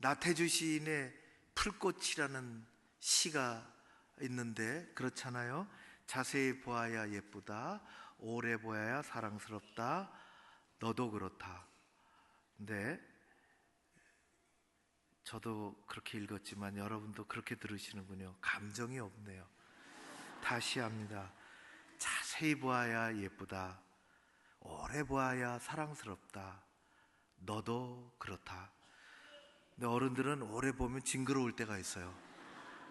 나태주 시인의 풀꽃이라는 시가 있는데 그렇잖아요. 자세히 보아야 예쁘다, 오래 보아야 사랑스럽다, 너도 그렇다. 근데 저도 그렇게 읽었지만 여러분도 그렇게 들으시는군요. 감정이 없네요. 다시 합니다. 자세히 보아야 예쁘다, 오래 보아야 사랑스럽다, 너도 그렇다. 근데 어른들은 오래 보면 징그러울 때가 있어요.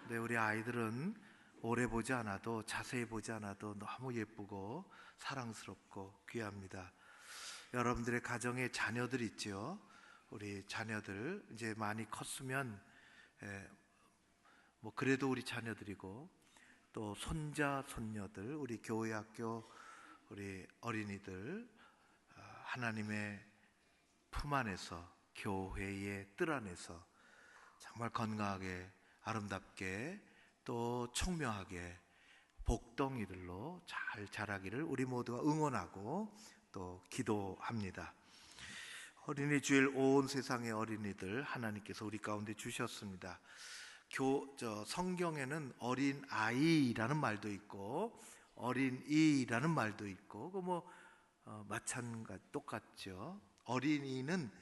근데 우리 아이들은 오래 보지 않아도, 자세히 보지 않아도 너무 예쁘고 사랑스럽고 귀합니다. 여러분들의 가정에 자녀들 있죠? 우리 자녀들 이제 많이 컸으면 뭐 그래도 우리 자녀들이고, 또 손자 손녀들, 우리 교회 학교 우리 어린이들, 하나님의 품 안에서, 교회의 뜰 안에서 정말 건강하게, 아름답게, 또 총명하게 복덩이들로 잘 자라기를 우리 모두가 응원하고 또 기도합니다. 어린이 주일 온 세상의 어린이들 하나님께서 우리 가운데 주셨습니다. 성경에는 어린 아이라는 말도 있고 어린이라는 말도 있고, 마찬가지, 똑같죠. 어린이는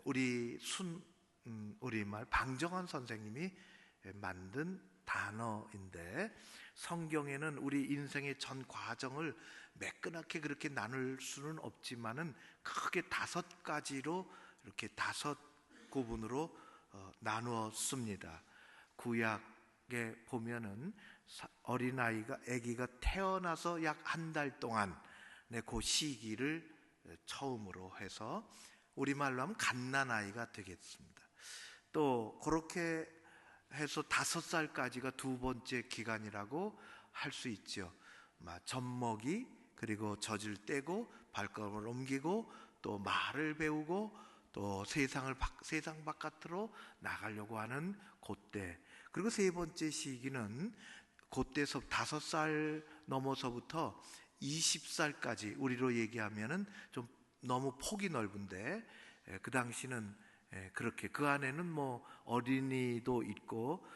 우리 우리말 방정환 선생님이 만든 단어인데, 성경에는 우리 인생의 전 과정을 매끈하게 그렇게 나눌 수는 없지만은 크게 5가지로, 이렇게 5구분으로 나누었습니다. 구약에 보면은 어린아이가, 아기가 태어나서 약 한 달 동안 그 시기를 처음으로 해서 우리말로 하면 갓난아이가 되겠습니다. 또 그렇게 해서 5살까지가 두 번째 기간이라고 할 수 있죠. 젖먹이, 그리고 젖을 떼고 발걸음을 옮기고 또 말을 배우고 또 세상 바깥으로 나가려고 하는 그때. 그리고 세 번째 시기는 그때서 5살 넘어서부터 20살까지, 우리로 얘기하면은 좀 너무 폭이 넓은데, 그 당시는 그렇게, 그 안에는 뭐 어린이도 있고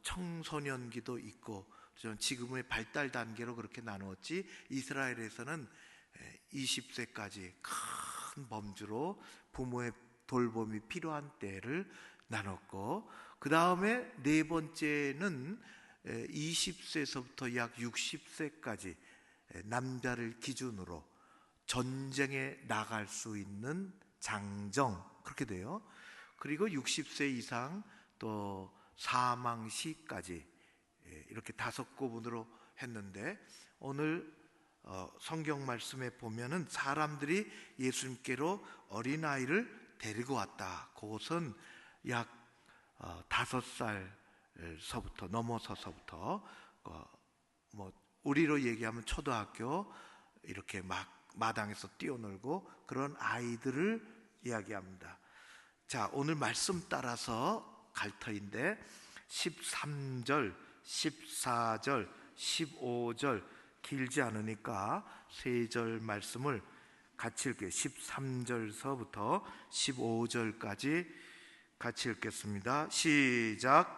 청소년기도 있고, 지금의 발달 단계로 그렇게 나누었지, 이스라엘에서는 20세까지 큰 범주로 부모의 돌봄이 필요한 때를 나눴고, 그 다음에 네 번째는 20세에서부터 약 60세까지 남자를 기준으로 전쟁에 나갈 수 있는 장정, 그렇게 돼요. 그리고 60세 이상 또 사망 시까지, 이렇게 5구분으로 했는데, 오늘 성경 말씀에 보면은 사람들이 예수님께로 어린아이를 데리고 왔다. 그것은 약 5살서부터 넘어서서부터, 우리로 얘기하면 초등학교, 이렇게 막 마당에서 뛰어놀고 그런 아이들을 이야기합니다. 자, 오늘 말씀 따라서 갈 터인데 13절, 14절, 15절 길지 않으니까 3절 말씀을 같이 읽게요. 13절서부터 15절까지 같이 읽겠습니다. 시작.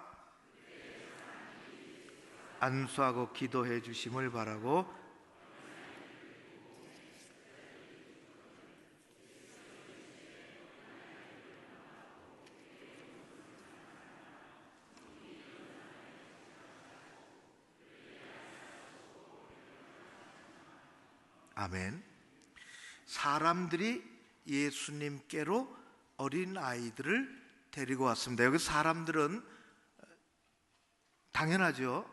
안수하고 기도해 주심을 바라고 아멘. 사람들이 예수님께로 어린 아이들을 데리고 왔습니다. 여기 사람들은 당연하죠.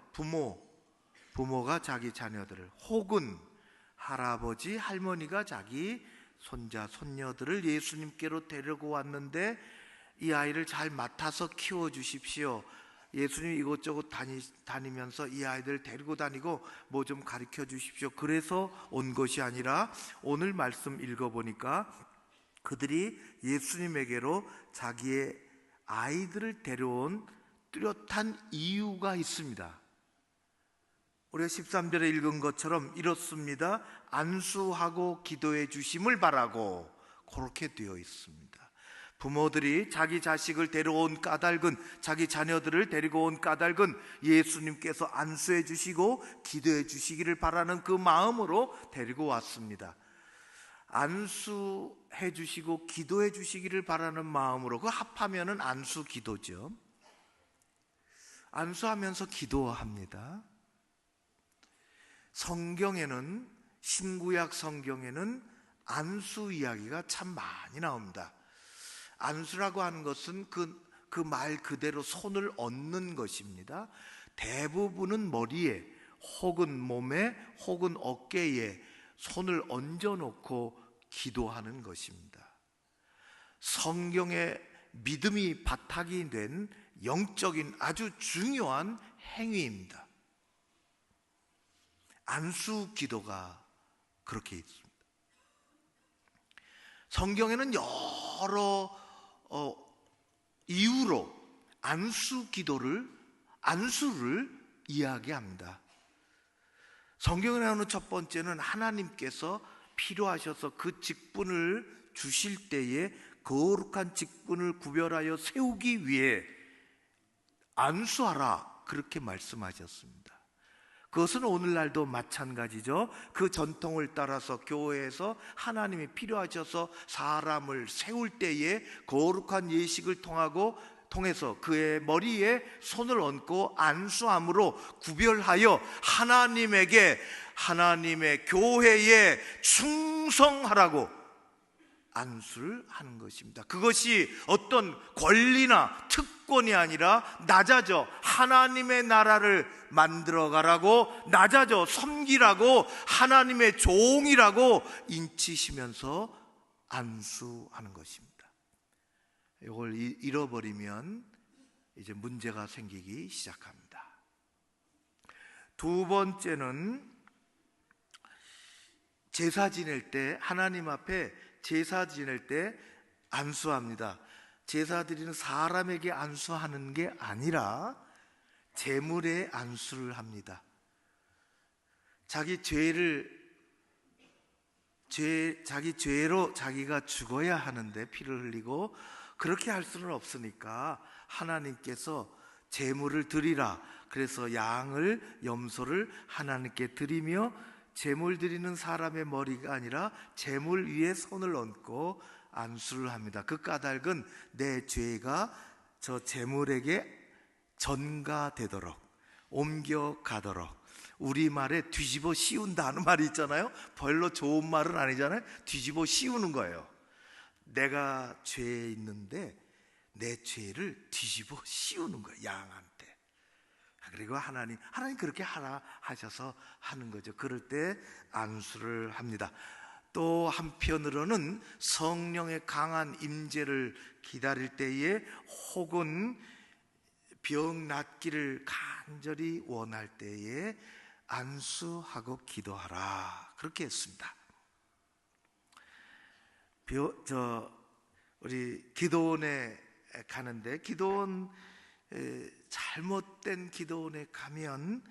부모가 자기 자녀들을, 혹은 할아버지, 할머니가 자기 손자, 손녀들을 예수님께로 데리고 왔는데, 이 아이를 잘 맡아서 키워주십시오. 예수님 이곳저곳 다니면서 이 아이들 데리고 다니고 뭐 좀 가르쳐 주십시오. 그래서 온 것이 아니라, 오늘 말씀 읽어보니까 그들이 예수님에게로 자기의 아이들을 데려온 뚜렷한 이유가 있습니다. 우리가 13절에 읽은 것처럼 이렇습니다. 안수하고 기도해 주심을 바라고, 그렇게 되어 있습니다. 부모들이 자기 자식을 데려온 까닭은, 자기 자녀들을 데리고 온 까닭은 예수님께서 안수해 주시고 기도해 주시기를 바라는 그 마음으로 데리고 왔습니다. 안수해 주시고 기도해 주시기를 바라는 마음으로, 그 합하면은 안수 기도죠. 안수하면서 기도합니다. 성경에는, 신구약 성경에는 안수 이야기가 참 많이 나옵니다. 안수라고 하는 것은 그 말 그대로 손을 얹는 것입니다. 대부분은 머리에 혹은 몸에 혹은 어깨에 손을 얹어 놓고 기도하는 것입니다. 성경에 믿음이 바탕이 된 영적인 아주 중요한 행위입니다. 안수 기도가 그렇게 있습니다. 성경에는 여러 이유로 안수를 이야기합니다. 성경에 나오는 첫 번째는 하나님께서 필요하셔서 그 직분을 주실 때에 거룩한 직분을 구별하여 세우기 위해 안수하라, 그렇게 말씀하셨습니다. 그것은 오늘날도 마찬가지죠. 그 전통을 따라서 교회에서 하나님이 필요하셔서 사람을 세울 때에 거룩한 예식을 통해서 그의 머리에 손을 얹고 안수함으로 구별하여 하나님의 교회에 충성하라고 안수를 하는 것입니다. 그것이 어떤 권리나 특권이 아니라 낮아져 하나님의 나라를 만들어가라고, 낮아져 섬기라고, 하나님의 종이라고 인치시면서 안수하는 것입니다. 이걸 잃어버리면 이제 문제가 생기기 시작합니다. 두 번째는 제사 지낼 때, 하나님 앞에 제사 지낼 때 안수합니다. 제사 드리는 사람에게 안수하는 게 아니라 제물에 안수를 합니다. 자기 죄로 자기가 죽어야 하는데 피를 흘리고, 그렇게 할 수는 없으니까 하나님께서 제물을 드리라, 그래서 양을, 염소를 하나님께 드리며, 제물 드리는 사람의 머리가 아니라 제물 위에 손을 얹고 안수를 합니다. 그 까닭은 내 죄가 저 제물에게 전가되도록, 옮겨가도록, 우리말에 뒤집어 씌운다는 말이 있잖아요. 별로 좋은 말은 아니잖아요. 뒤집어 씌우는 거예요. 내가 죄에 있는데 내 죄를 뒤집어 씌우는 거예요, 양한테. 그리고 하나님 그렇게 하라 하셔서 하는 거죠. 그럴 때 안수를 합니다. 또 한편으로는 성령의 강한 임재를 기다릴 때에, 혹은 병 낫기를 간절히 원할 때에 안수하고 기도하라, 그렇게 했습니다. 우리 기도원에 가는데, 기도원 잘못된 기도원에 가면,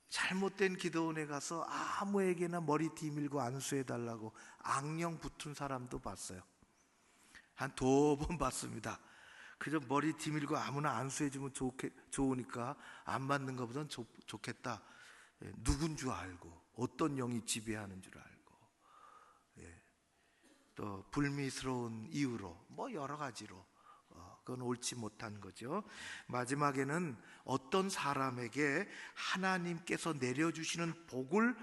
잘못된 기도원에 가서 아무에게나 머리 뒤밀고 안수해달라고 악령 붙은 사람도 봤어요. 한 2번 봤습니다. 그저 머리 뒤밀고 아무나 안수해주면 좋으니까 안 받는 것보단 좋겠다. 누군 줄 알고, 어떤 영이 지배하는 줄 알고, 또 불미스러운 이유로, 여러 가지로, 그건 옳지 못한 거죠. 마지막에는 어떤 사람에게 하나님께서 내려주시는 복을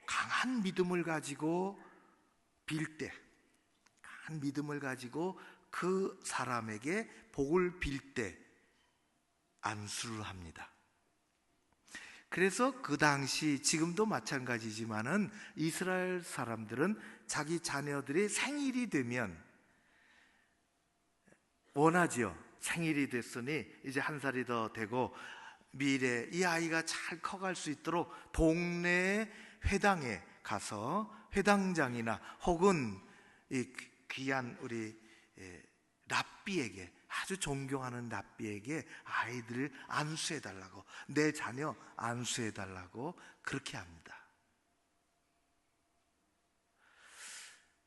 강한 믿음을 가지고 빌 때, 강한 믿음을 가지고 그 사람에게 복을 빌 때 안수를 합니다. 그래서 그 당시, 지금도 마찬가지지만은 이스라엘 사람들은 자기 자녀들이 생일이 되면 원하지요. 생일이 됐으니 이제 1살이 더 되고 미래 이 아이가 잘 커갈 수 있도록 동네 회당에 가서 회당장이나 혹은 이 귀한 우리 랍비에게, 아주 존경하는 랍비에게 아이들을 안수해달라고, 내 자녀 안수해달라고 그렇게 합니다.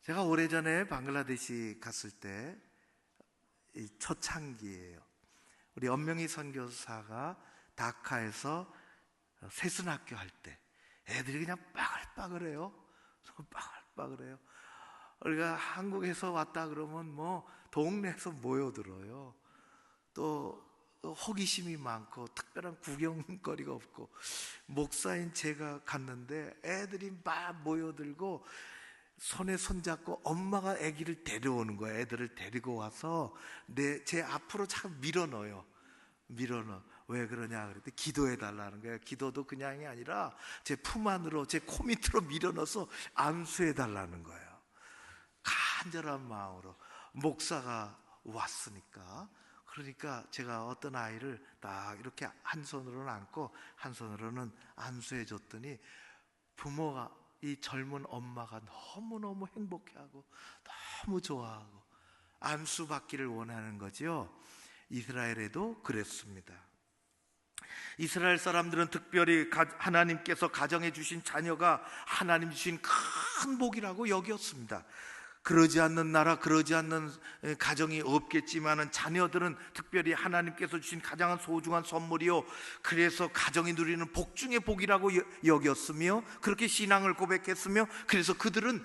제가 오래전에 방글라데시 갔을 때 초창기예요. 우리 엄명희 선교사가 다카에서 세순학교 할 때 애들이 그냥 빠글빠글해요. 빠글빠글해요. 우리가 한국에서 왔다 그러면 뭐 동네에서 모여들어요. 또 호기심이 많고 특별한 구경거리가 없고, 목사인 제가 갔는데 애들이 막 모여들고 손에 손잡고 엄마가 아기를 데려오는 거예요. 애들을 데리고 와서 제 앞으로 자꾸 밀어넣어요. 밀어넣어. 왜 그러냐 그랬더니 기도해 달라는 거예요. 기도도 그냥이 아니라 제 품 안으로, 제 코 밑으로 밀어넣어서 안수해 달라는 거예요. 간절한 마음으로. 목사가 왔으니까. 그러니까 제가 어떤 아이를 딱 이렇게 한 손으로는 안고 한 손으로는 안수해 줬더니 부모가, 이 젊은 엄마가 너무너무 행복해하고 너무 좋아하고 안수 받기를 원하는 거죠. 이스라엘에도 그랬습니다. 이스라엘 사람들은 특별히 하나님께서 가정해 주신 자녀가 하나님 주신 큰 복이라고 여겼습니다. 그러지 않는 나라, 그러지 않는 가정이 없겠지만은 자녀들은 특별히 하나님께서 주신 가장 소중한 선물이요, 그래서 가정이 누리는 복 중의 복이라고 여겼으며 그렇게 신앙을 고백했으며, 그래서 그들은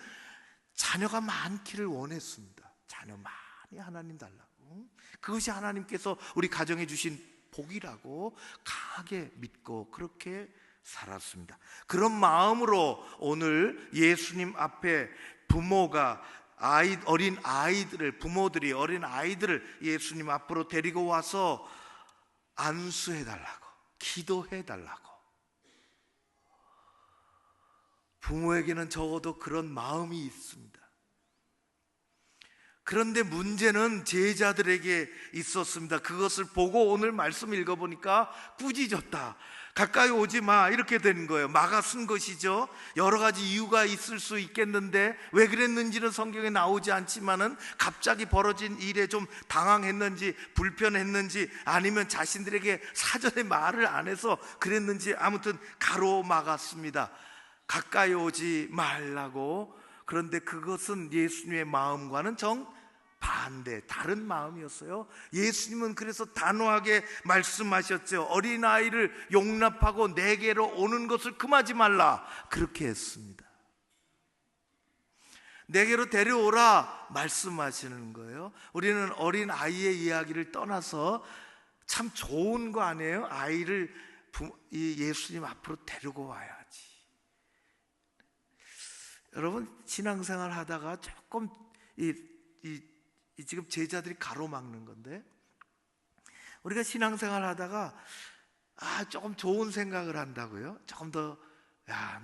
자녀가 많기를 원했습니다. 자녀 많이 하나님 달라고. 그것이 하나님께서 우리 가정에 주신 복이라고 강하게 믿고 그렇게 살았습니다. 그런 마음으로 오늘 예수님 앞에 부모가 어린 아이들을, 부모들이 어린 아이들을 예수님 앞으로 데리고 와서 안수해 달라고, 기도해 달라고. 부모에게는 적어도 그런 마음이 있습니다. 그런데 문제는 제자들에게 있었습니다. 그것을 보고 오늘 말씀 읽어보니까 꾸짖었다, 가까이 오지 마, 이렇게 된 거예요. 막아쓴 것이죠. 여러 가지 이유가 있을 수 있겠는데 왜 그랬는지는 성경에 나오지 않지만은 갑자기 벌어진 일에 좀 당황했는지 불편했는지 아니면 자신들에게 사전에 말을 안 해서 그랬는지 아무튼 가로막았습니다. 가까이 오지 말라고. 그런데 그것은 예수님의 마음과는 정반대, 다른 마음이었어요. 예수님은 그래서 단호하게 말씀하셨죠. 어린아이를 용납하고 내게로 오는 것을 금하지 말라, 그렇게 했습니다. 내게로 데려오라 말씀하시는 거예요. 우리는 어린아이의 이야기를 떠나서 참 좋은 거 아니에요? 아이를 예수님 앞으로 데리고 와야지. 여러분, 신앙생활 하다가 조금 지금 제자들이 가로막는 건데, 우리가 신앙생활 하다가 조금 좋은 생각을 한다고요? 조금 더,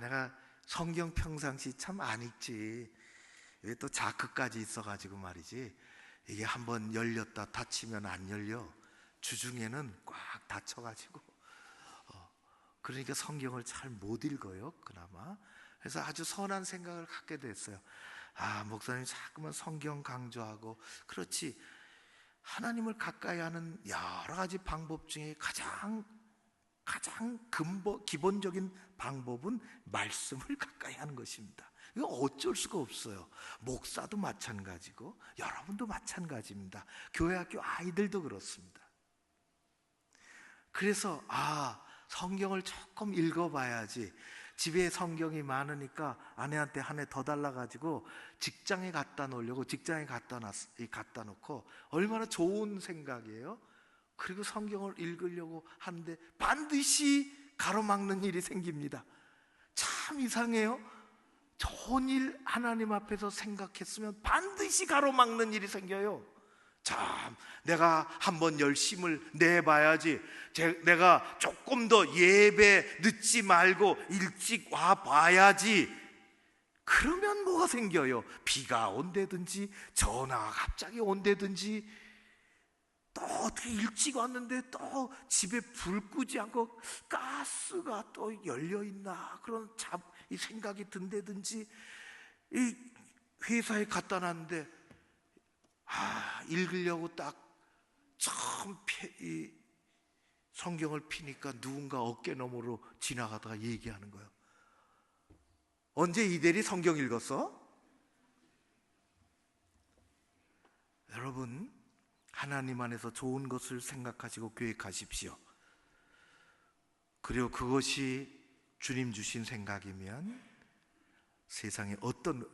내가 성경 평상시 참 안 읽지, 이게 또 자크까지 있어가지고 말이지, 이게 한번 열렸다 닫히면 안 열려. 주중에는 꽉 닫혀가지고 그러니까 성경을 잘 못 읽어요, 그나마. 그래서 아주 선한 생각을 갖게 됐어요. 목사님 자꾸만 성경 강조하고, 그렇지, 하나님을 가까이 하는 여러 가지 방법 중에 가장 기본적인 방법은 말씀을 가까이 하는 것입니다. 이거 어쩔 수가 없어요. 목사도 마찬가지고 여러분도 마찬가지입니다. 교회 학교 아이들도 그렇습니다. 그래서 성경을 조금 읽어봐야지. 집에 성경이 많으니까 아내한테 한 해 더 달라가지고 직장에 갖다 놓으려고 직장에 갖다 놓고, 얼마나 좋은 생각이에요. 그리고 성경을 읽으려고 하는데 반드시 가로막는 일이 생깁니다. 참 이상해요. 좋은 일 하나님 앞에서 생각했으면 반드시 가로막는 일이 생겨요. 참, 내가 한번 열심을 내봐야지, 내가 조금 더 예배 늦지 말고 일찍 와봐야지. 그러면 뭐가 생겨요? 비가 온다든지 전화가 갑자기 온다든지, 또 어떻게 일찍 왔는데 또 집에 불 끄지 않고 가스가 또 열려있나, 그런 이 생각이 든다든지, 이 회사에 갖다 놨는데 읽으려고 딱 처음 이 성경을 피니까 누군가 어깨 너머로 지나가다가 얘기하는 거예요. 언제 이대리 성경 읽었어? 여러분, 하나님 안에서 좋은 것을 생각하시고 계획하십시오. 그리고 그것이 주님 주신 생각이면 세상에 어떤,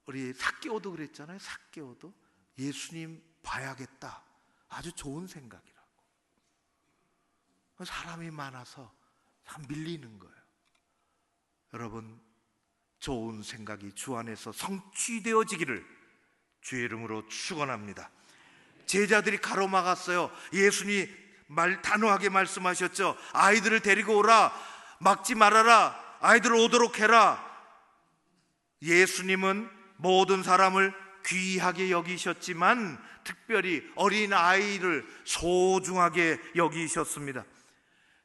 우리 삭개오도 그랬잖아요. 삭개오도 예수님 봐야겠다, 아주 좋은 생각이라고. 사람이 많아서 참 밀리는 거예요. 여러분, 좋은 생각이 주 안에서 성취되어지기를 주의 이름으로 축원합니다. 제자들이 가로막았어요. 예수님이 단호하게 말씀하셨죠. 아이들을 데리고 오라, 막지 말아라, 아이들 오도록 해라. 예수님은 모든 사람을 귀하게 여기셨지만 특별히 어린 아이를 소중하게 여기셨습니다.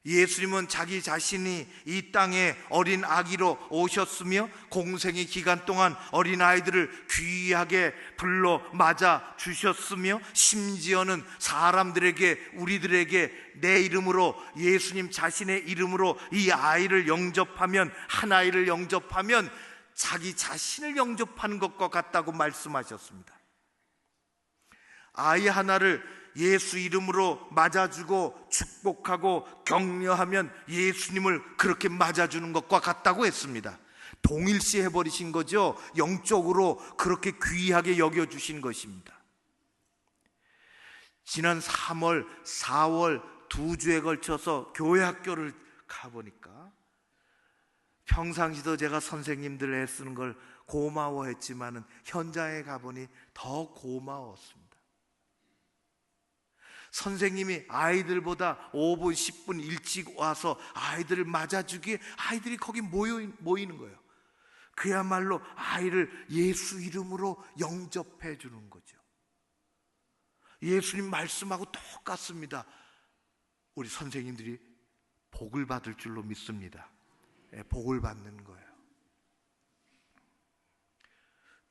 예수님은 자기 자신이 이 땅에 어린 아기로 오셨으며 공생의 기간 동안 어린 아이들을 귀하게 불러 맞아 주셨으며 심지어는 사람들에게, 우리들에게 내 이름으로, 예수님 자신의 이름으로 이 아이를 영접하면, 한 아이를 영접하면 자기 자신을 영접하는 것과 같다고 말씀하셨습니다. 아이 하나를 예수 이름으로 맞아주고 축복하고 격려하면 예수님을 그렇게 맞아주는 것과 같다고 했습니다. 동일시 해버리신 거죠. 영적으로 그렇게 귀하게 여겨주신 것입니다. 지난 3월, 4월 2주에 걸쳐서 교회 학교를 가보니까 평상시도 제가 선생님들 애쓰는 걸 고마워했지만은 현장에 가보니 더 고마웠습니다. 선생님이 아이들보다 5분, 10분 일찍 와서 아이들을 맞아주기에 아이들이 거기 모이는 거예요. 그야말로 아이를 예수 이름으로 영접해 주는 거죠. 예수님 말씀하고 똑같습니다. 우리 선생님들이 복을 받을 줄로 믿습니다. 복을 받는 거예요.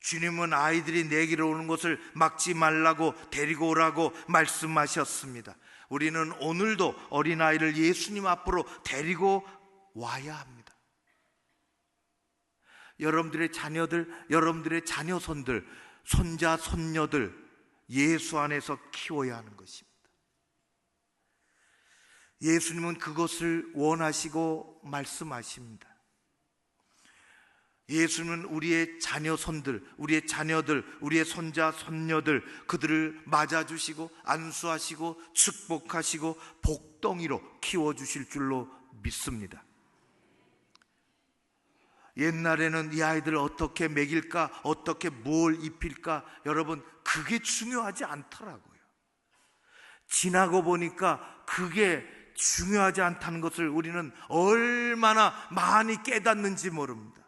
주님은 아이들이 내게로 오는 것을 막지 말라고, 데리고 오라고 말씀하셨습니다. 우리는 오늘도 어린아이를 예수님 앞으로 데리고 와야 합니다. 여러분들의 자녀들, 여러분들의 자녀손들, 손자, 손녀들 예수 안에서 키워야 하는 것입니다. 예수님은 그것을 원하시고 말씀하십니다. 예수님은 우리의 자녀손들, 우리의 자녀들, 우리의 손자, 손녀들, 그들을 맞아주시고 안수하시고 축복하시고 복덩이로 키워주실 줄로 믿습니다. 옛날에는 이 아이들을 어떻게 먹일까, 어떻게 뭘 입힐까, 여러분 그게 중요하지 않더라고요. 지나고 보니까 그게 중요하지 않다는 것을 우리는 얼마나 많이 깨닫는지 모릅니다.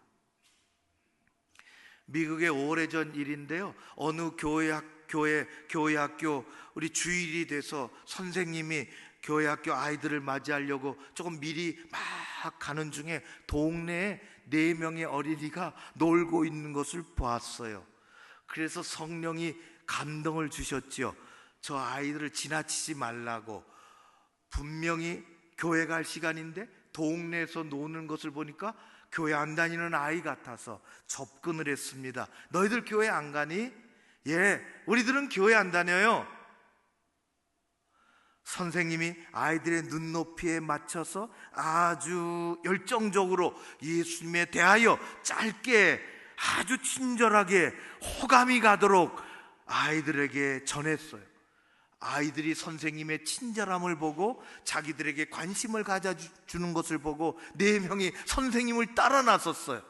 미국의 오래전 일인데요, 어느 교회 학교 우리 주일이 돼서 선생님이 교회 학교 아이들을 맞이하려고 조금 미리 막 가는 중에 동네에 4명의 어린이가 놀고 있는 것을 보았어요. 그래서 성령이 감동을 주셨지요. 저 아이들을 지나치지 말라고. 분명히 교회 갈 시간인데 동네에서 노는 것을 보니까 교회 안 다니는 아이 같아서 접근을 했습니다. 너희들 교회 안 가니? 예, 우리들은 교회 안 다녀요. 선생님이 아이들의 눈높이에 맞춰서 아주 열정적으로 예수님에 대하여 짧게 아주 친절하게 호감이 가도록 아이들에게 전했어요. 아이들이 선생님의 친절함을 보고 자기들에게 관심을 가져주는 것을 보고 4명이 선생님을 따라 나섰어요.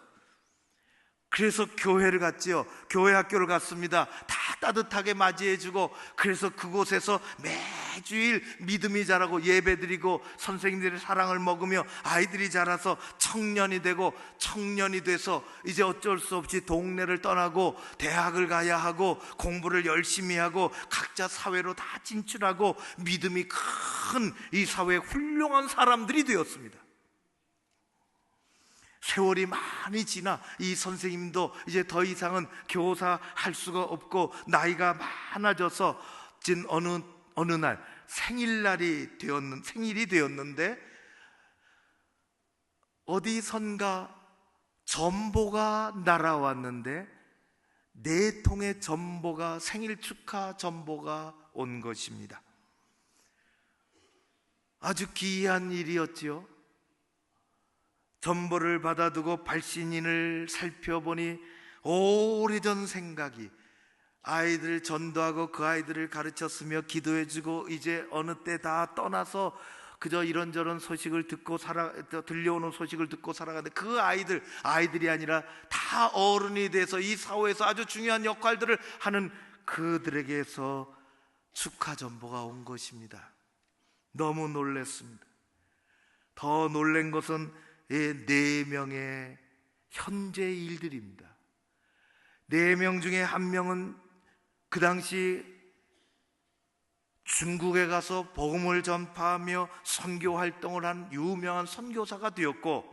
그래서 교회를 갔지요. 교회 학교를 갔습니다. 다 따뜻하게 맞이해주고, 그래서 그곳에서 매주일 믿음이 자라고 예배드리고 선생님들의 사랑을 먹으며 아이들이 자라서 청년이 되고, 청년이 돼서 이제 어쩔 수 없이 동네를 떠나고 대학을 가야 하고 공부를 열심히 하고 각자 사회로 다 진출하고 믿음이 큰 이 사회에 훌륭한 사람들이 되었습니다. 세월이 많이 지나 이 선생님도 이제 더 이상은 교사 할 수가 없고 나이가 많아져서 어느 날 생일이 되었는데 어디선가 전보가 날아왔는데 4통의 전보가, 생일 축하 전보가 온 것입니다. 아주 기이한 일이었지요. 전보를 받아두고 발신인을 살펴보니 오래전 생각이, 아이들 전도하고 그 아이들을 가르쳤으며 기도해주고 이제 어느 때 다 떠나서 그저 이런저런 소식을 듣고 들려오는 소식을 듣고 살아가는데, 그 아이들이 아니라 다 어른이 돼서 이 사회에서 아주 중요한 역할들을 하는 그들에게서 축하 전보가 온 것입니다. 너무 놀랐습니다. 더 놀란 것은 4명의 현재 일들입니다. 4명 중에 1명은 그 당시 중국에 가서 복음을 전파하며 선교 활동을 한 유명한 선교사가 되었고,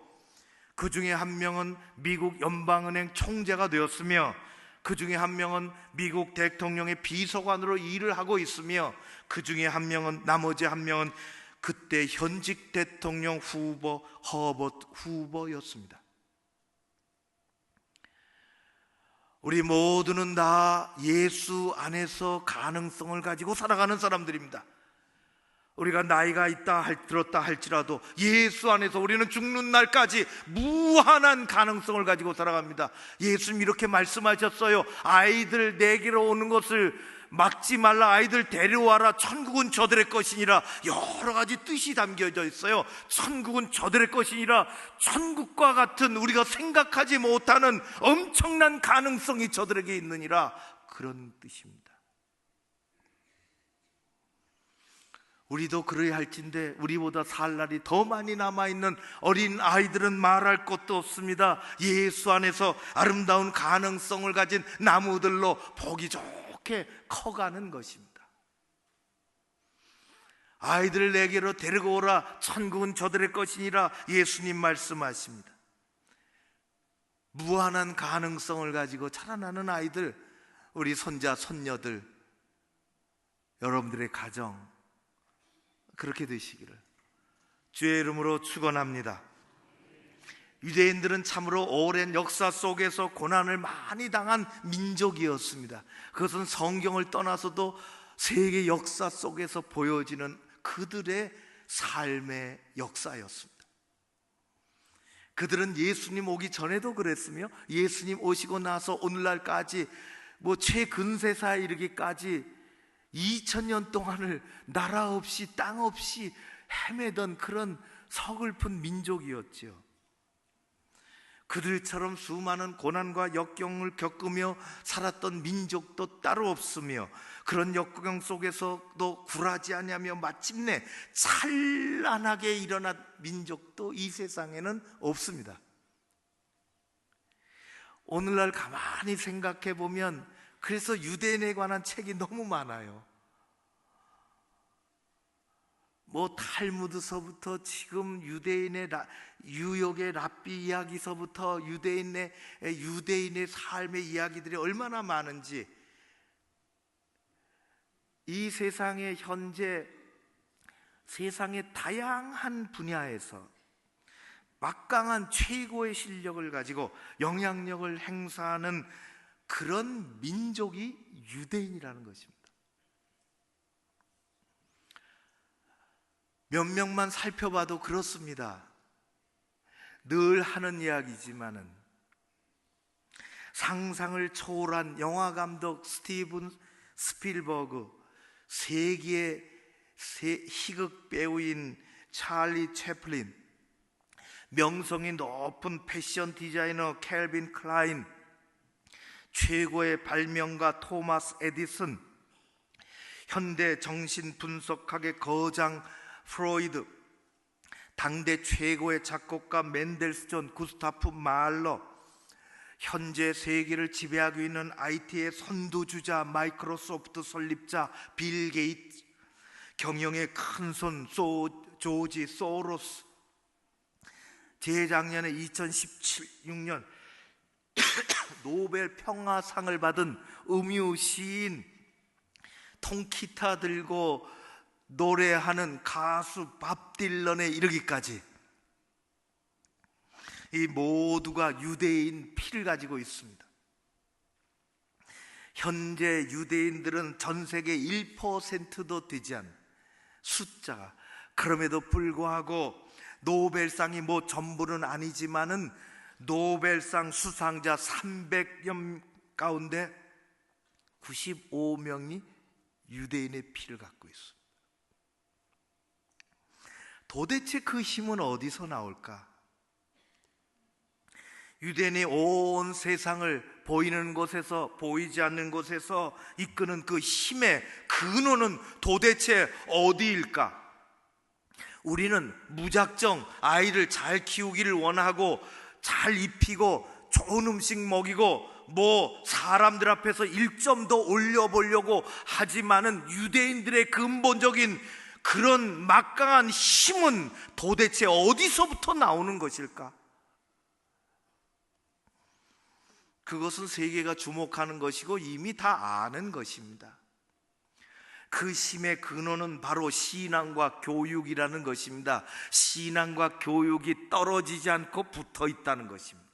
그 중에 1명은 미국 연방은행 총재가 되었으며, 그 중에 1명은 미국 대통령의 비서관으로 일을 하고 있으며, 그 중에 나머지 1명은 그때 현직 대통령 후보 허버트 후보였습니다. 우리 모두는 다 예수 안에서 가능성을 가지고 살아가는 사람들입니다. 우리가 나이가 들었다 할지라도 예수 안에서 우리는 죽는 날까지 무한한 가능성을 가지고 살아갑니다. 예수님 이렇게 말씀하셨어요. 아이들 내게로 오는 것을 막지 말라. 아이들 데려와라. 천국은 저들의 것이니라. 여러 가지 뜻이 담겨져 있어요. 천국은 저들의 것이니라. 천국과 같은 우리가 생각하지 못하는 엄청난 가능성이 저들에게 있느니라, 그런 뜻입니다. 우리도 그래야 할진데 우리보다 살 날이 더 많이 남아있는 어린 아이들은 말할 것도 없습니다. 예수 안에서 아름다운 가능성을 가진 나무들로 보기 좋게 커가는 것입니다. 아이들을 내게로 데리고 오라. 천국은 저들의 것이니라. 예수님 말씀하십니다. 무한한 가능성을 가지고 자라나는 아이들, 우리 손자 손녀들, 여러분들의 가정 그렇게 되시기를 주의 이름으로 축원합니다. 유대인들은 참으로 오랜 역사 속에서 고난을 많이 당한 민족이었습니다. 그것은 성경을 떠나서도 세계 역사 속에서 보여지는 그들의 삶의 역사였습니다. 그들은 예수님 오기 전에도 그랬으며, 예수님 오시고 나서 오늘날까지 최근세사에 이르기까지 2000년 동안을 나라 없이 땅 없이 헤매던 그런 서글픈 민족이었죠. 그들처럼 수많은 고난과 역경을 겪으며 살았던 민족도 따로 없으며, 그런 역경 속에서도 굴하지 아니하며 마침내 찬란하게 일어난 민족도 이 세상에는 없습니다. 오늘날 가만히 생각해 보면 그래서 유대인에 관한 책이 너무 많아요. 탈무드서부터 지금 뉴욕의 랍비 이야기서부터 유대인의 삶의 이야기들이 얼마나 많은지, 이 세상에 현재 세상의 다양한 분야에서 막강한 최고의 실력을 가지고 영향력을 행사하는 그런 민족이 유대인이라는 것입니다. 몇 명만 살펴봐도 그렇습니다. 늘 하는 이야기지만은 상상을 초월한 영화감독 스티븐 스필버그, 세계의 희극 배우인 찰리 채플린, 명성이 높은 패션 디자이너 캘빈 클라인, 최고의 발명가 토마스 에디슨, 현대 정신분석학의 거장 프로이드, 당대 최고의 작곡가 맨델스존, 구스타프 말러, 현재 세계를 지배하고 있는 IT의 선두주자 마이크로소프트 설립자 빌 게이츠, 경영의 큰손 조지 소로스, 재작년에 2016년 노벨 평화상을 받은 음유 시인, 통기타 들고 노래하는 가수 밥 딜런에 이르기까지 이 모두가 유대인 피를 가지고 있습니다. 현재 유대인들은 전 세계 1%도 되지 않은 숫자가, 그럼에도 불구하고 노벨상이 뭐 전부는 아니지만은 노벨상 수상자 300명 가운데 95명이 유대인의 피를 갖고 있습니다. 도대체 그 힘은 어디서 나올까? 유대인이 온 세상을 보이는 곳에서 보이지 않는 곳에서 이끄는 그 힘의 근원은 도대체 어디일까? 우리는 무작정 아이를 잘 키우기를 원하고 잘 입히고 좋은 음식 먹이고 뭐 사람들 앞에서 1점 더 올려보려고 하지만은 유대인들의 근본적인 그런 막강한 힘은 도대체 어디서부터 나오는 것일까? 그것은 세계가 주목하는 것이고 이미 다 아는 것입니다. 그 힘의 근원은 바로 신앙과 교육이라는 것입니다. 신앙과 교육이 떨어지지 않고 붙어 있다는 것입니다.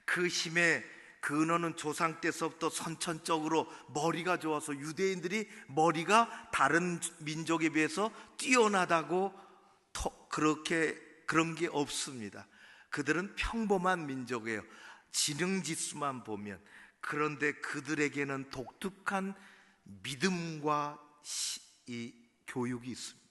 그 힘의 근원은 조상 때서부터 선천적으로 머리가 좋아서 유대인들이 머리가 다른 민족에 비해서 뛰어나다고 그런 게 없습니다. 그들은 평범한 민족이에요. 지능지수만 보면. 그런데 그들에게는 독특한 믿음과 이 교육이 있습니다.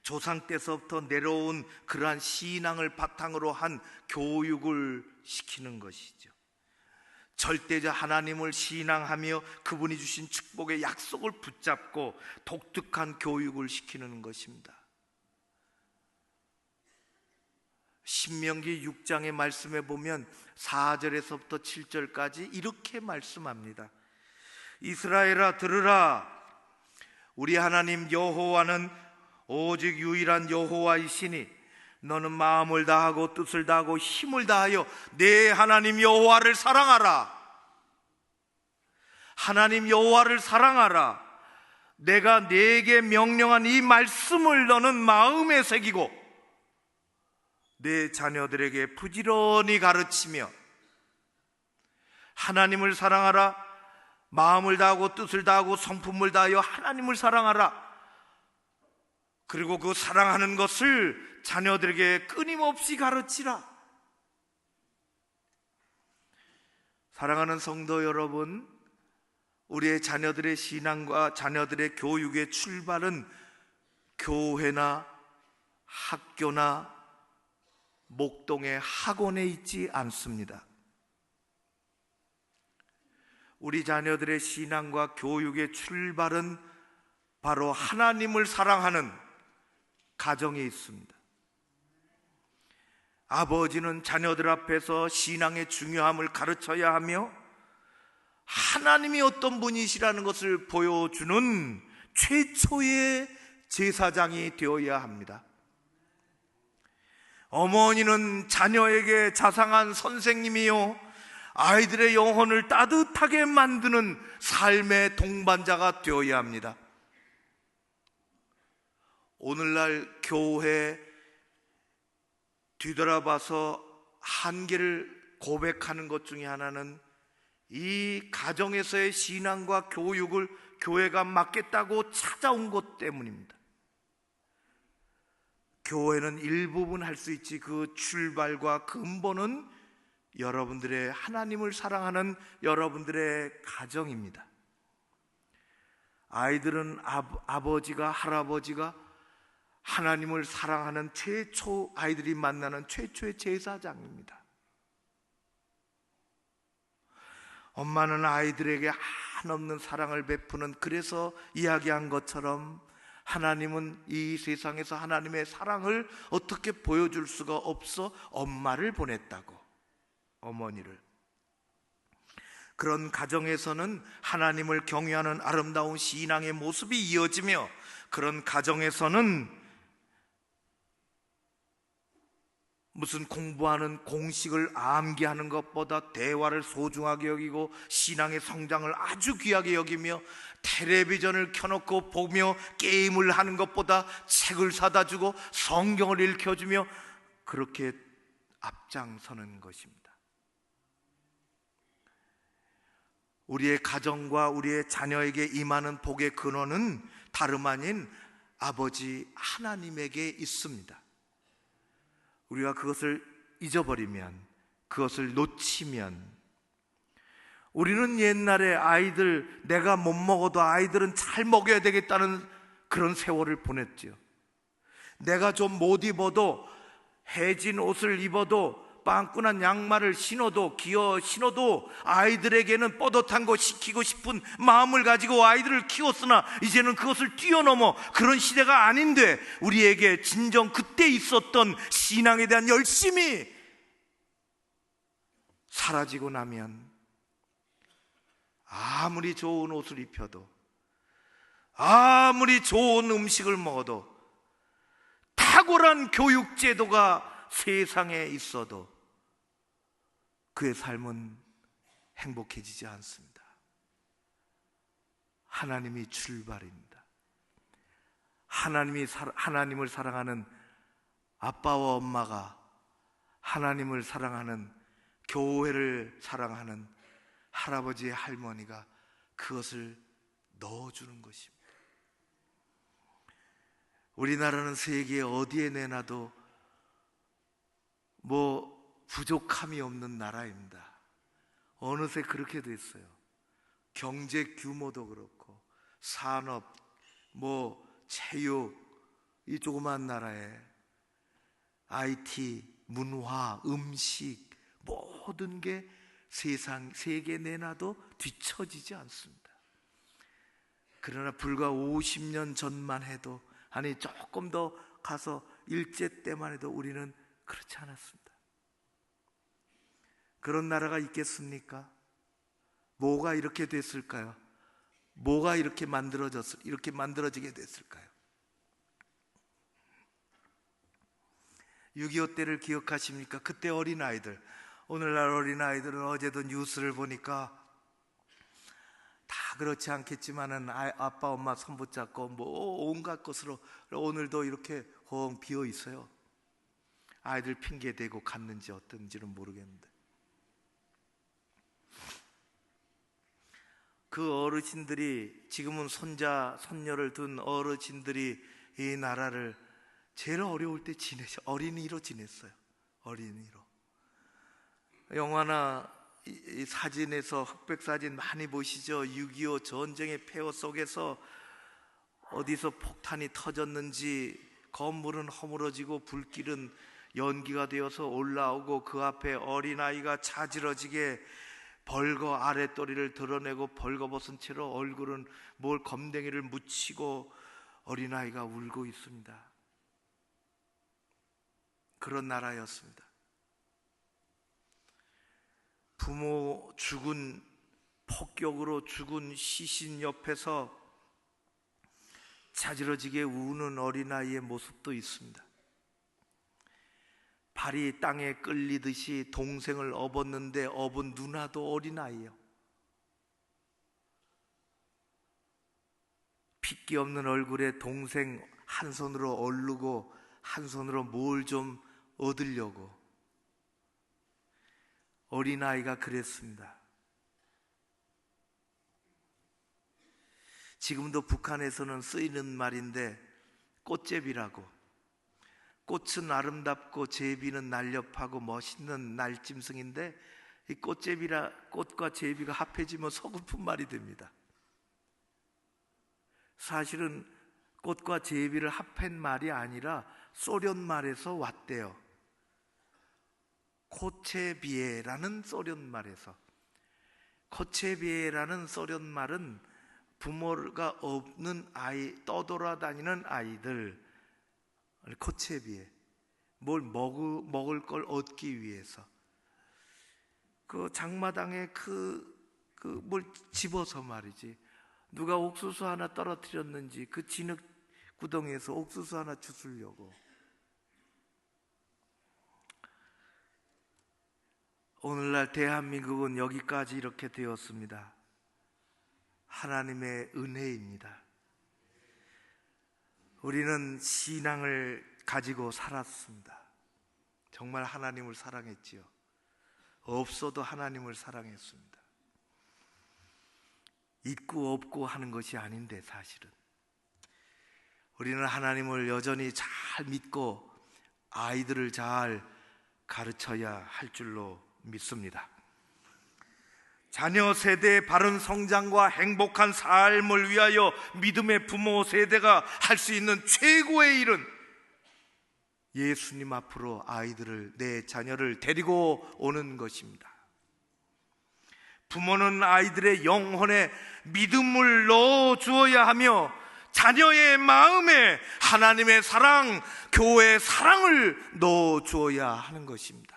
조상 때서부터 내려온 그러한 신앙을 바탕으로 한 교육을 시키는 것이죠. 절대자 하나님을 신앙하며 그분이 주신 축복의 약속을 붙잡고 독특한 교육을 시키는 것입니다. 신명기 6장의 말씀에 보면 4절에서부터 7절까지 이렇게 말씀합니다. 이스라엘아 들으라. 우리 하나님 여호와는 오직 유일한 여호와이시니 너는 마음을 다하고 뜻을 다하고 힘을 다하여 내 하나님 여호와를 사랑하라. 하나님 여호와를 사랑하라. 내가 네게 명령한 이 말씀을 너는 마음에 새기고 내 자녀들에게 부지런히 가르치며 하나님을 사랑하라. 마음을 다하고 뜻을 다하고 성품을 다하여 하나님을 사랑하라. 그리고 그 사랑하는 것을 자녀들에게 끊임없이 가르치라. 사랑하는 성도 여러분, 우리의 자녀들의 신앙과 자녀들의 교육의 출발은 교회나 학교나 목동의 학원에 있지 않습니다. 우리 자녀들의 신앙과 교육의 출발은 바로 하나님을 사랑하는 가정에 있습니다. 아버지는 자녀들 앞에서 신앙의 중요함을 가르쳐야 하며 하나님이 어떤 분이시라는 것을 보여주는 최초의 제사장이 되어야 합니다. 어머니는 자녀에게 자상한 선생님이요 아이들의 영혼을 따뜻하게 만드는 삶의 동반자가 되어야 합니다. 오늘날 교회 뒤돌아봐서 한계를 고백하는 것 중에 하나는 이 가정에서의 신앙과 교육을 교회가 맡겠다고 찾아온 것 때문입니다. 교회는 일부분 할 수 있지 그 출발과 근본은 여러분들의 하나님을 사랑하는 여러분들의 가정입니다. 아이들은 아버지가 할아버지가 하나님을 사랑하는 아이들이 만나는 최초의 제사장입니다. 엄마는 아이들에게 한없는 사랑을 베푸는, 그래서 이야기한 것처럼 하나님은 이 세상에서 하나님의 사랑을 어떻게 보여줄 수가 없어 엄마를 보냈다고, 어머니를. 그런 가정에서는 하나님을 경외하는 아름다운 신앙의 모습이 이어지며, 그런 가정에서는 무슨 공부하는 공식을 암기하는 것보다 대화를 소중하게 여기고 신앙의 성장을 아주 귀하게 여기며 텔레비전을 켜놓고 보며 게임을 하는 것보다 책을 사다 주고 성경을 읽혀주며 그렇게 앞장서는 것입니다. 우리의 가정과 우리의 자녀에게 임하는 복의 근원은 다름 아닌 아버지 하나님에게 있습니다. 우리가 그것을 잊어버리면, 그것을 놓치면, 우리는 옛날에 아이들, 내가 못 먹어도 아이들은 잘 먹여야 되겠다는 그런 세월을 보냈죠. 내가 좀 못 입어도, 해진 옷을 입어도, 빵꾸난 양말을 신어도, 기어 신어도 아이들에게는 뻗어탄 거 시키고 싶은 마음을 가지고 아이들을 키웠으나 이제는 그것을 뛰어넘어 그런 시대가 아닌데, 우리에게 진정 그때 있었던 신앙에 대한 열심이 사라지고 나면 아무리 좋은 옷을 입혀도, 아무리 좋은 음식을 먹어도, 탁월한 교육 제도가 세상에 있어도 그의 삶은 행복해지지 않습니다. 하나님이 출발입니다. 하나님을 사랑하는 아빠와 엄마가, 하나님을 사랑하는, 교회를 사랑하는 할아버지 할머니가 그것을 넣어주는 것입니다. 우리나라는 세계 어디에 내놔도 부족함이 없는 나라입니다. 어느새 그렇게 됐어요. 경제 규모도 그렇고, 산업, 체육, 이 조그만 나라에 IT, 문화, 음식, 모든 게 세계 내놔도 뒤처지지 않습니다. 그러나 불과 50년 전만 해도, 아니 조금 더 가서 일제 때만 해도 우리는 그렇지 않았습니다. 그런 나라가 있겠습니까? 뭐가 이렇게 됐을까요? 뭐가 이렇게 만들어지게 됐을까요? 6.25 때를 기억하십니까? 그때 어린아이들, 오늘날 어린아이들은 어제도 뉴스를 보니까 다 그렇지 않겠지만은 아빠 엄마 손 붙잡고 온갖 것으로 오늘도 이렇게 엉 비어 있어요. 아이들 핑계 대고 갔는지 어떤지는 모르겠는데, 그 어르신들이, 지금은 손자 손녀를 둔 어르신들이 이 나라를 제일 어려울 때 어린이로 지냈어요. 어린이로. 영화나 이 사진에서, 흑백 사진 많이 보시죠? 6.25 전쟁의 폐허 속에서 어디서 폭탄이 터졌는지 건물은 허물어지고 불길은 연기가 되어서 올라오고, 그 앞에 어린아이가 자지러지게 벌거 아랫도리를 드러내고 벌거벗은 채로 얼굴은 검댕이를 묻히고 어린아이가 울고 있습니다. 그런 나라였습니다. 부모 죽은, 폭격으로 죽은 시신 옆에서 자지러지게 우는 어린아이의 모습도 있습니다. 발이 땅에 끌리듯이 동생을 업었는데 업은 누나도 어린아이예요. 핏기 없는 얼굴에 동생 한 손으로 얼르고 한 손으로 뭘 좀 얻으려고. 어린아이가 그랬습니다. 지금도 북한에서는 쓰이는 말인데, 꽃제비라고. 꽃은 아름답고 제비는 날렵하고 멋있는 날짐승인데, 이 꽃과 제비가 합해지면 서글픈 말이 됩니다. 사실은 꽃과 제비를 합한 말이 아니라 소련 말에서 왔대요. 코체비에라는 소련 말에서. 코체비에라는 소련 말은 부모가 없는 아이, 떠돌아다니는 아이들, 코체비에, 뭘 먹을 걸 얻기 위해서 그 장마당에 뭘 집어서 말이지, 누가 옥수수 하나 떨어뜨렸는지 그 진흙 구덩이에서 옥수수 하나 주우려고. 오늘날 대한민국은 여기까지 이렇게 되었습니다. 하나님의 은혜입니다. 우리는 신앙을 가지고 살았습니다. 정말 하나님을 사랑했지요. 없어도 하나님을 사랑했습니다. 있고 없고 하는 것이 아닌데, 사실은 우리는 하나님을 여전히 잘 믿고 아이들을 잘 가르쳐야 할 줄로 믿습니다. 자녀 세대의 바른 성장과 행복한 삶을 위하여 믿음의 부모 세대가 할 수 있는 최고의 일은 예수님 앞으로 아이들을, 내 자녀를 데리고 오는 것입니다. 부모는 아이들의 영혼에 믿음을 넣어 주어야 하며 자녀의 마음에 하나님의 사랑, 교회의 사랑을 넣어 주어야 하는 것입니다.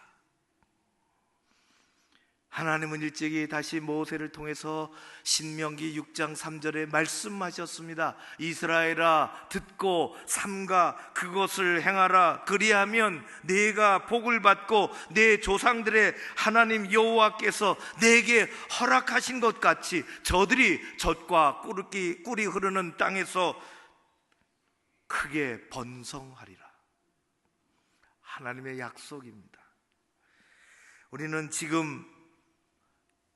하나님은 일찍이 다시 모세를 통해서 신명기 6장 3절에 말씀하셨습니다. 이스라엘아, 듣고 삼가 그것을 행하라. 그리하면 네가 복을 받고 내 조상들의 하나님 여호와께서 내게 허락하신 것 같이 저들이 젖과 꿀이 흐르는 땅에서 크게 번성하리라. 하나님의 약속입니다. 우리는 지금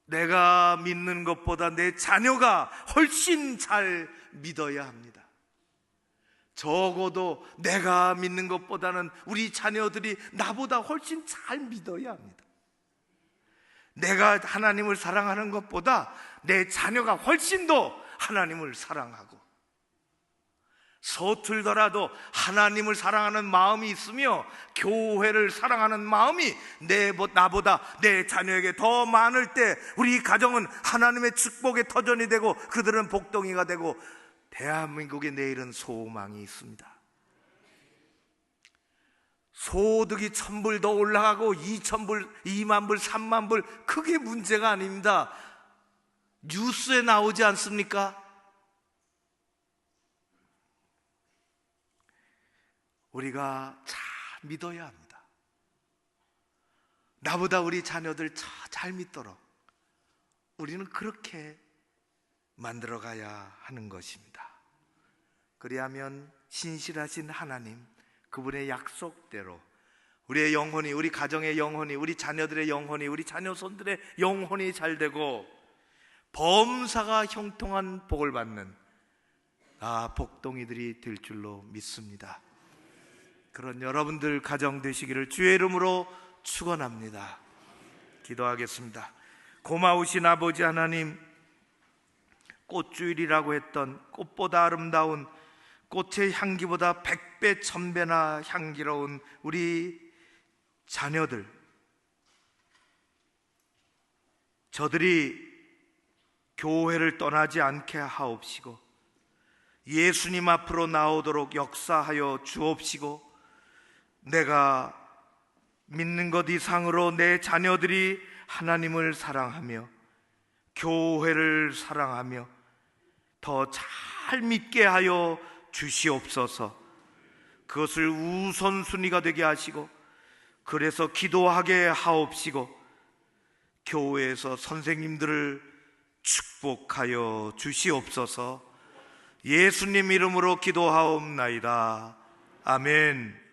내가 믿는 것보다 내 자녀가 훨씬 잘 믿어야 합니다. 적어도 내가 믿는 것보다는 우리 자녀들이 나보다 훨씬 잘 믿어야 합니다. 내가 하나님을 사랑하는 것보다 내 자녀가 훨씬 더 하나님을 사랑하고, 서툴더라도 하나님을 사랑하는 마음이 있으며 교회를 사랑하는 마음이 나보다 내 자녀에게 더 많을 때 우리 가정은 하나님의 축복의 터전이 되고 그들은 복덩이가 되고 대한민국의 내일은 소망이 있습니다. 소득이 1,000불 더 올라가고 2,000불, 2만 불, 3만 불, 그게 문제가 아닙니다. 뉴스에 나오지 않습니까? 우리가 잘 믿어야 합니다. 나보다 우리 자녀들 잘 믿도록 우리는 그렇게 만들어가야 하는 것입니다. 그리하면 신실하신 하나님, 그분의 약속대로 우리의 영혼이, 우리 가정의 영혼이, 우리 자녀들의 영혼이, 우리 자녀손들의 영혼이 잘 되고 범사가 형통한 복을 받는 복동이들이 될 줄로 믿습니다. 그런 여러분들 가정 되시기를 주의 이름으로 축원합니다. 기도하겠습니다. 고마우신 아버지 하나님, 꽃주일이라고 했던 꽃보다 아름다운 꽃의 향기보다 100배 1000배나 향기로운 우리 자녀들, 저들이 교회를 떠나지 않게 하옵시고 예수님 앞으로 나오도록 역사하여 주옵시고, 내가 믿는 것 이상으로 내 자녀들이 하나님을 사랑하며 교회를 사랑하며 더 잘 믿게 하여 주시옵소서. 그것을 우선순위가 되게 하시고, 그래서 기도하게 하옵시고, 교회에서 선생님들을 축복하여 주시옵소서. 예수님 이름으로 기도하옵나이다. 아멘.